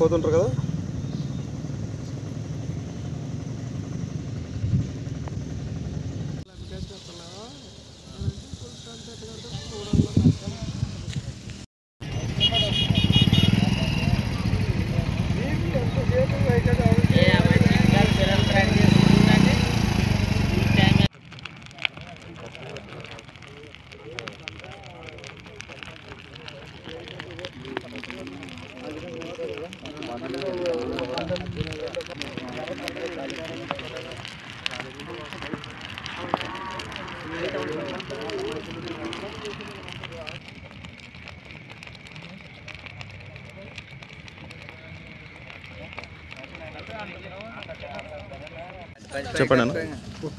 పోతుంటారు కదా. చెప్పండి అన్న.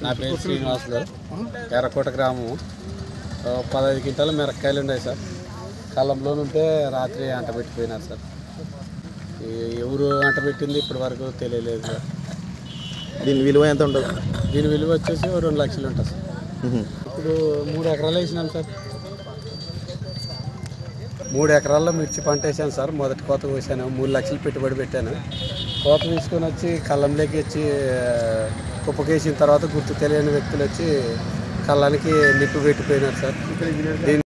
నా పేరు శ్రీనివాసులు, ఎర్రకోట గ్రామం. 15 క్వింటాల మిరపకాయలు ఉన్నాయి సార్. కళ్ళంలో ఉంటే రాత్రి అంటబెట్టిపోయినారు సార్. ఎవరు అంటబెట్టింది ఇప్పటి వరకు తెలియలేదు సార్. దీని విలువ ఎంత ఉంటుంది? దీని విలువ వచ్చేసి 2 లక్షలు ఉంటుంది సార్. ఇప్పుడు 3 ఎకరాలు వేసినాను సార్. 3 ఎకరాల్లో మిర్చి పంట వేసాను సార్. మొదటి కోత కోసాను, 3 లక్షలు పెట్టుబడి పెట్టాను. కోత తీసుకొని వచ్చి కళ్ళంలోకి వచ్చి కుప్పకేసిన తర్వాత గుర్తు తెలియని వ్యక్తులు వచ్చి కళ్ళానికి నిప్పు పెట్టిపోయినారు సార్.